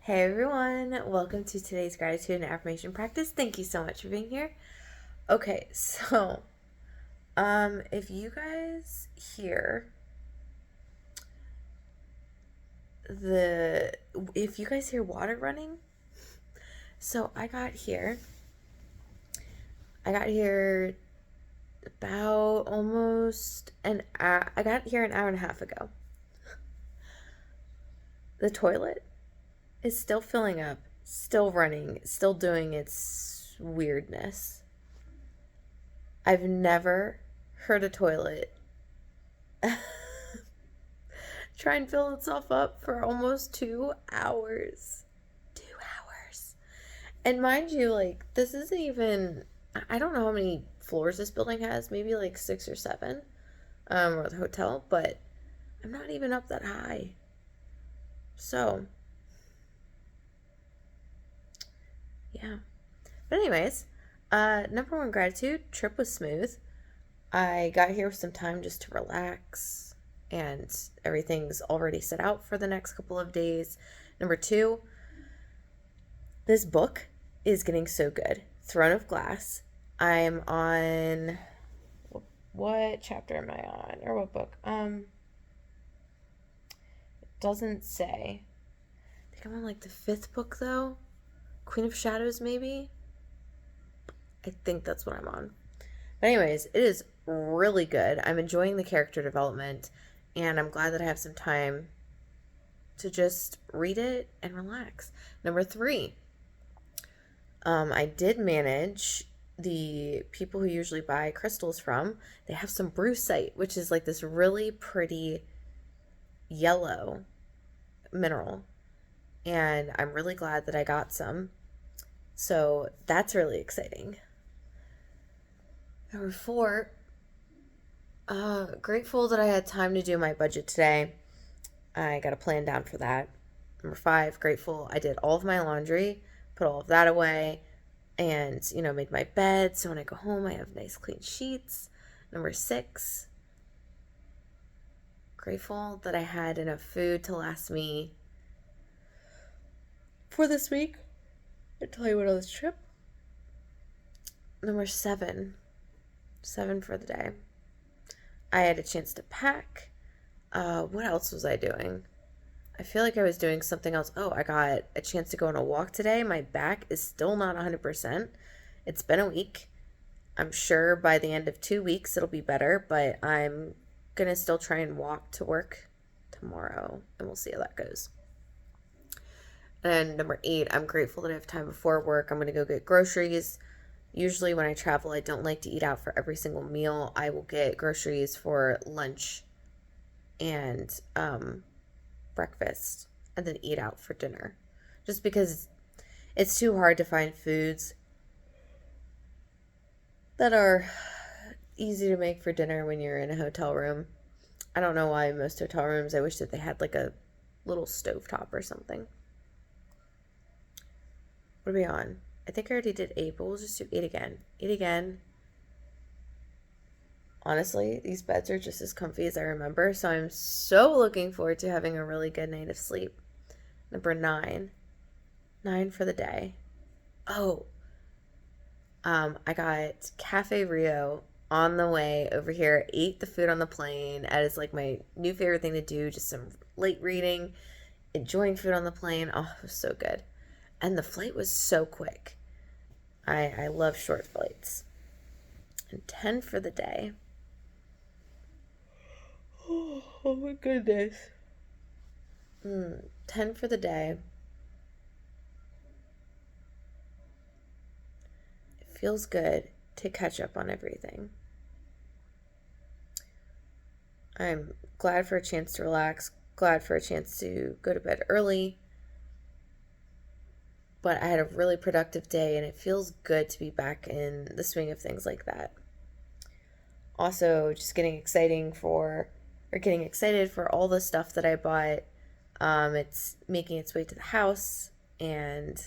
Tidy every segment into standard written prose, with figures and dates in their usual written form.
Hey everyone, welcome to today's gratitude and affirmation practice. Thank you so much for being here. Okay, so if you guys hear the if you guys hear water running, so I got here about almost an hour, I got here an hour and a half ago. The toilet is still filling up, still running, still doing its weirdness. I've never heard a toilet try and fill itself up for almost 2 hours. 2 hours. And mind you, like, this isn't even, I don't know how many floors this building has, maybe like 6 or 7, or the hotel, but I'm not even up that high. So, yeah. But, anyways, number one gratitude, trip was smooth. I got here with some time just to relax, and everything's already set out for the next couple of days. Number two, this book is getting so good. Throne of Glass. I'm on, what chapter am I on? Or what book? It doesn't say. I think I'm on like the 5th book though. Queen of Shadows, maybe? I think that's what I'm on. But anyways, it is really good. I'm enjoying the character development, and I'm glad that I have some time to just read it and relax. Number three, I did manage the people who usually buy crystals from. They have some brucite, which is like this really pretty yellow mineral, and I'm really glad that I got some. So that's really exciting. Number four, grateful that I had time to do my budget today. I got a plan down for that. Number five, grateful I did all of my laundry, put all of that away, and, made my bed. So when I go home, I have nice clean sheets. Number six, grateful that I had enough food to last me for this week until I went on this trip. Number seven for the day. I had a chance to pack. What else was I doing? I feel like I was doing something else. Oh, I got a chance to go on a walk today. My back is still not 100%. It's been a week. I'm sure by the end of 2 weeks it'll be better, but I'm going to still try and walk to work tomorrow, and we'll see how that goes. And number 8, I'm grateful that I have time before work. I'm going to go get groceries. Usually when I travel, I don't like to eat out for every single meal. I will get groceries for lunch and breakfast, and then eat out for dinner. Just because it's too hard to find foods that are easy to make for dinner when you're in a hotel room. I don't know why most hotel rooms, I wish that they had like a little stovetop or something. What are we on? I think I already did 8, but we'll just do 8 again. 8 again. Honestly, these beds are just as comfy as I remember, so I'm so looking forward to having a really good night of sleep. Number 9. 9 for the day. Oh, I got Cafe Rio on the way over here. Ate the food on the plane. That is like my new favorite thing to do. Just some late reading, enjoying food on the plane. Oh, it was so good. And the flight was so quick. I love short flights. And 10 for the day. Oh my goodness. 10 for the day. It feels good to catch up on everything. I'm glad for a chance to relax, glad for a chance to go to bed early. But I had a really productive day, and it feels good to be back in the swing of things like that. Also, just getting excited for all the stuff that I bought. It's making its way to the house, and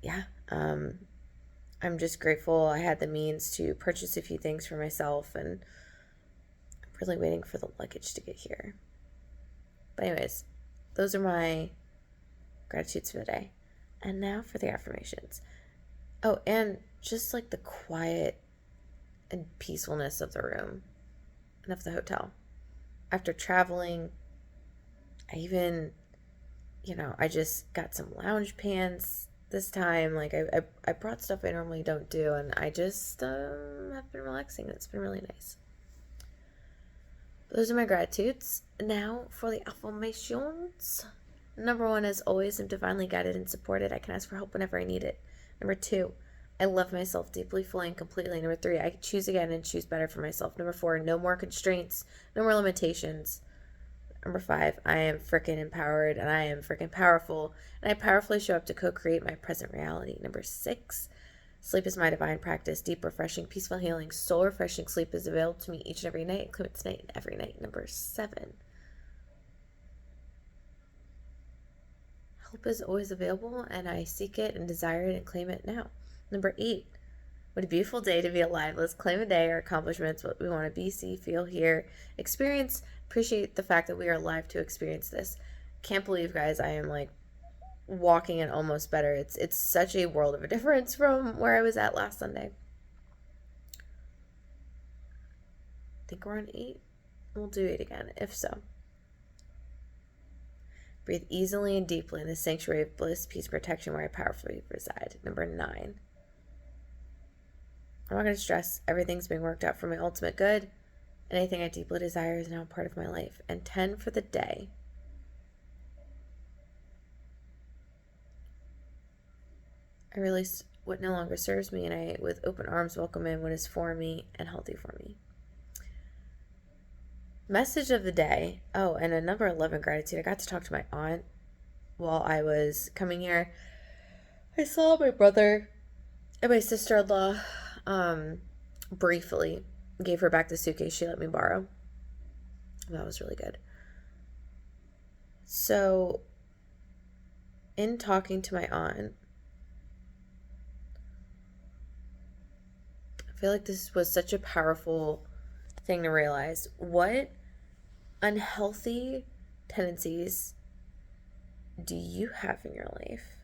yeah, I'm just grateful I had the means to purchase a few things for myself, and I'm really waiting for the luggage to get here. But anyways, those are my gratitudes for the day. And now for the affirmations. Oh, and just like the quiet and peacefulness of the room and of the hotel. After traveling, I even, I just got some lounge pants this time. Like I brought stuff I normally don't do, and I just have been relaxing. It's been really nice. Those are my gratitudes. Now for the affirmations. Number 1, as always, I'm divinely guided and supported. I can ask for help whenever I need it. Number 2, I love myself deeply, fully, and completely. Number 3, I choose again and choose better for myself. Number 4, no more constraints, no more limitations. Number 5, I am freaking empowered and I am freaking powerful, and I powerfully show up to co-create my present reality. Number 6, sleep is my divine practice. Deep, refreshing, peaceful, healing, soul-refreshing sleep is available to me each and every night. Include tonight and every night. Number 7, help is always available, and I seek it and desire it and claim it now. Number 8, what a beautiful day to be alive. Let's claim a day, our accomplishments, what we want to be, see, feel, hear, experience. Appreciate the fact that we are alive to experience this. Can't believe, guys, I am like walking in almost better. It's such a world of a difference from where I was at last Sunday. I think we're on 8. We'll do 8 again, if so. Breathe easily and deeply in the sanctuary of bliss, peace, protection where I powerfully reside. Number 9. I'm not going to stress. Everything's being worked out for my ultimate good. Anything I deeply desire is now a part of my life. And 10 for the day. I release what no longer serves me, and I, with open arms, welcome in what is for me and healthy for me. Message of the day. Oh, and a number 11, gratitude. I got to talk to my aunt while I was coming here. I saw my brother and my sister-in-law briefly. Gave her back the suitcase she let me borrow. That was really good. So, in talking to my aunt, I feel like this was such a powerful thing to realize. What unhealthy tendencies do you have in your life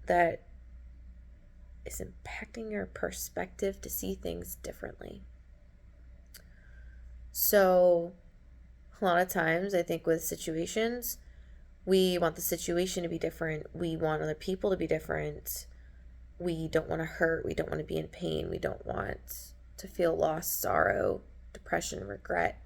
that is impacting your perspective to see things differently? So a lot of times I think with situations, we want the situation to be different. We want other people to be different. We don't want to hurt. We don't want to be in pain. We don't want to feel loss, sorrow, depression, regret.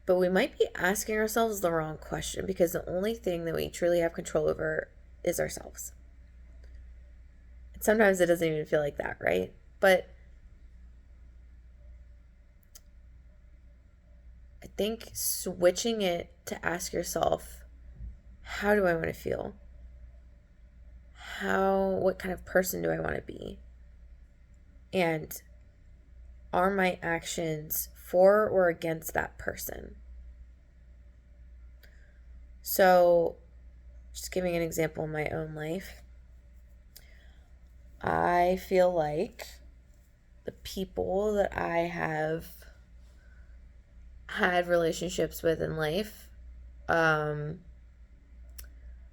But we might be asking ourselves the wrong question, because the only thing that we truly have control over is ourselves. And sometimes it doesn't even feel like that, right? But I think switching it to ask yourself, how do I want to feel? What kind of person do I want to be? And are my actions for or against that person? So, just giving an example in my own life, I feel like the people that I have had relationships with in life,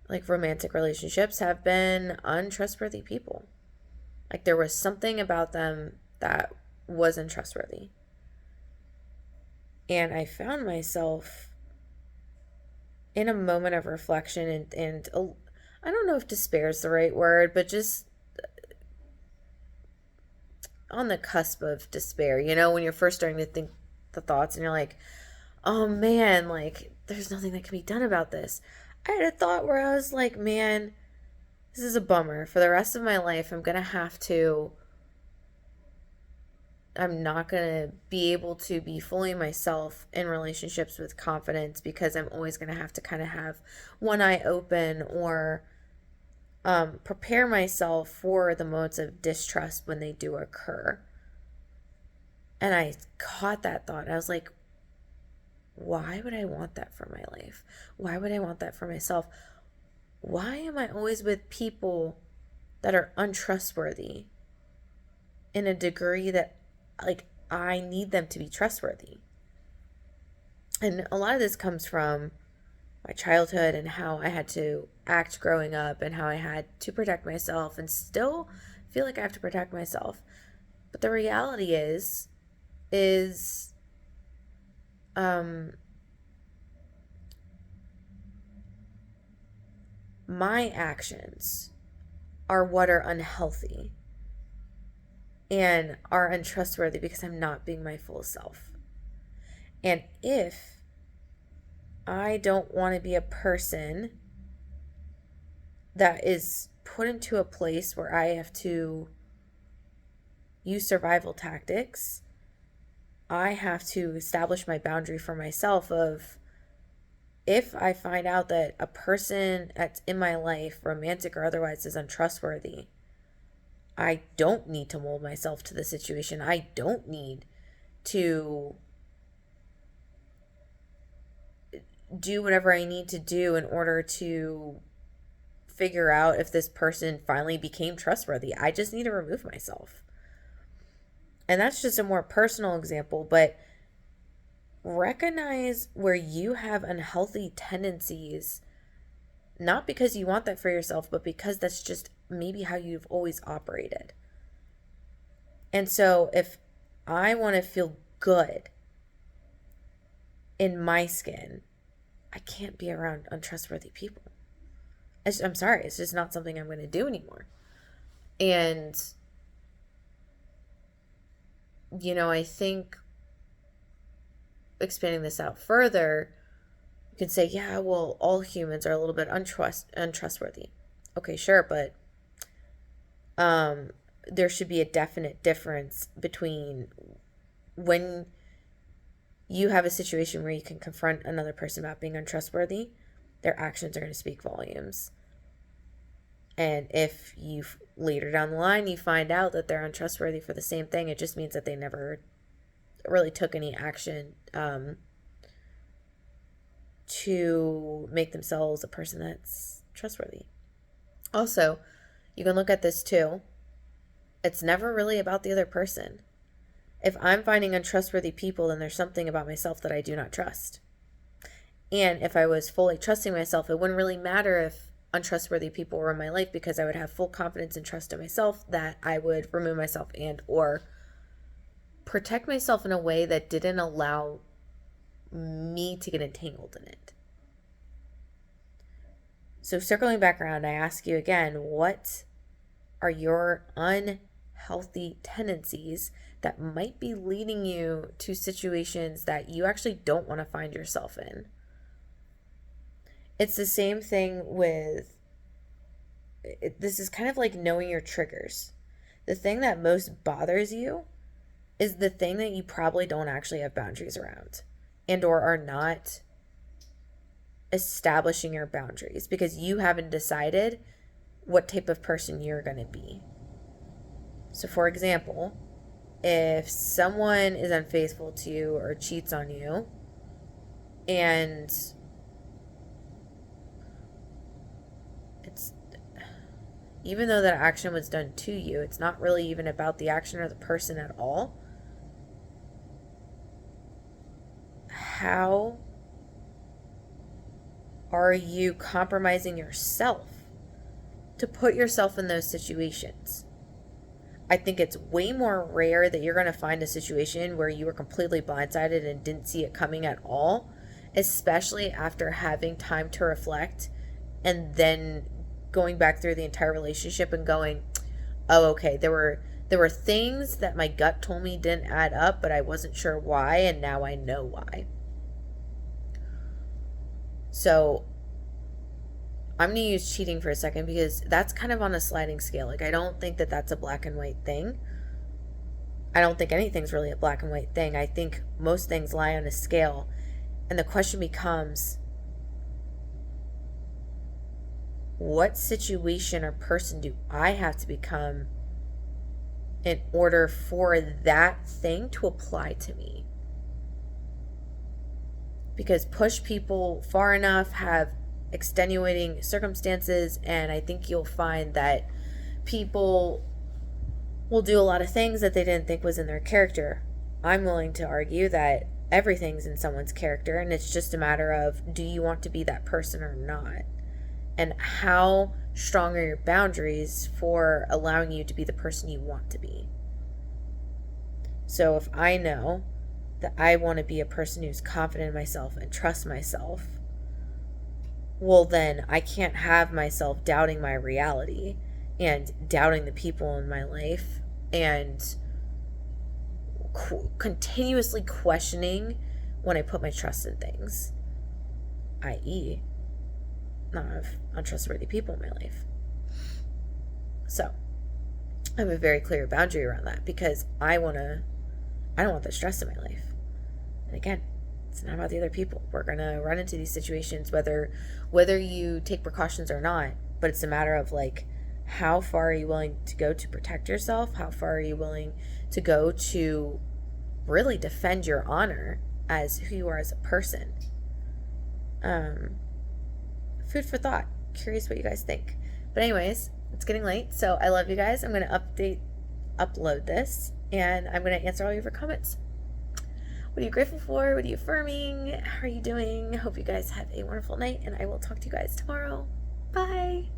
like romantic relationships, have been untrustworthy people. Like there was something about them that wasn't trustworthy. And I found myself in a moment of reflection and I don't know if despair is the right word, but just on the cusp of despair, when you're first starting to think the thoughts and you're like, oh man, like there's nothing that can be done about this. I had a thought where I was like, man, this is a bummer. For the rest of my life, I'm not going to be able to be fully myself in relationships with confidence, because I'm always going to have to kind of have one eye open or prepare myself for the moments of distrust when they do occur. And I caught that thought and I was like, why would I want that for my life? Why would I want that for myself? Why am I always with people that are untrustworthy in a degree that, like, I need them to be trustworthy? And a lot of this comes from my childhood and how I had to act growing up and how I had to protect myself and still feel like I have to protect myself. But the reality is um my actions are what are unhealthy and are untrustworthy because I'm not being my full self. And if I don't want to be a person that is put into a place where I have to use survival tactics, I have to establish my boundary for myself of, if I find out that a person that's in my life, romantic or otherwise, is untrustworthy, I don't need to mold myself to the situation. I don't need to do whatever I need to do in order to figure out if this person finally became trustworthy. I just need to remove myself. And that's just a more personal example, but recognize where you have unhealthy tendencies, not because you want that for yourself, but because that's just maybe how you've always operated. And so if I want to feel good in my skin, I can't be around untrustworthy people. I'm sorry, it's just not something I'm going to do anymore. And, I think expanding this out further, you can say, yeah, well, all humans are a little bit untrustworthy. Okay, sure, but there should be a definite difference between when you have a situation where you can confront another person about being untrustworthy, their actions are going to speak volumes. And if you later down the line you find out that they're untrustworthy for the same thing, it just means that they never really took any action to make themselves a person that's trustworthy. Also, you can look at this too. It's never really about the other person. If I'm finding untrustworthy people, then there's something about myself that I do not trust. And if I was fully trusting myself, it wouldn't really matter if untrustworthy people were in my life, because I would have full confidence and trust in myself that I would remove myself and or protect myself in a way that didn't allow me to get entangled in it. So circling back around, I ask you again, what are your unhealthy tendencies that might be leading you to situations that you actually don't want to find yourself in? It's the same thing with, this is kind of like knowing your triggers. The thing that most bothers you is the thing that you probably don't actually have boundaries around and or are not establishing your boundaries because you haven't decided what type of person you're going to be. So for example, if someone is unfaithful to you or cheats on you, and it's, even though that action was done to you, it's not really even about the action or the person at all. How are you compromising yourself to put yourself in those situations? I think it's way more rare that you're going to find a situation where you were completely blindsided and didn't see it coming at all, especially after having time to reflect and then going back through the entire relationship and going, oh, okay, there were things that my gut told me didn't add up, but I wasn't sure why, and now I know why. So I'm going to use cheating for a second because that's kind of on a sliding scale. Like, I don't think that that's a black and white thing. I don't think anything's really a black and white thing. I think most things lie on a scale. And the question becomes, what situation or person do I have to become in order for that thing to apply to me? Because push people far enough, have extenuating circumstances, and I think you'll find that people will do a lot of things that they didn't think was in their character. I'm willing to argue that everything's in someone's character, and it's just a matter of, do you want to be that person or not? And how strong are your boundaries for allowing you to be the person you want to be? So if I know that I want to be a person who's confident in myself and trust myself, well, then I can't have myself doubting my reality and doubting the people in my life and continuously questioning when I put my trust in things, i.e., not have untrustworthy people in my life. So I have a very clear boundary around that because I don't want the stress in my life. And again, it's not about the other people. We're gonna run into these situations whether you take precautions or not, but it's a matter of like, how far are you willing to go to protect yourself? How far are you willing to go to really defend your honor as who you are as a person? Food for thought. Curious what you guys think. But anyways, it's getting late, so I love you guys. I'm gonna upload this, and I'm gonna answer all of your comments. What are you grateful for? What are you affirming? How are you doing? Hope you guys have a wonderful night, and I will talk to you guys tomorrow. Bye.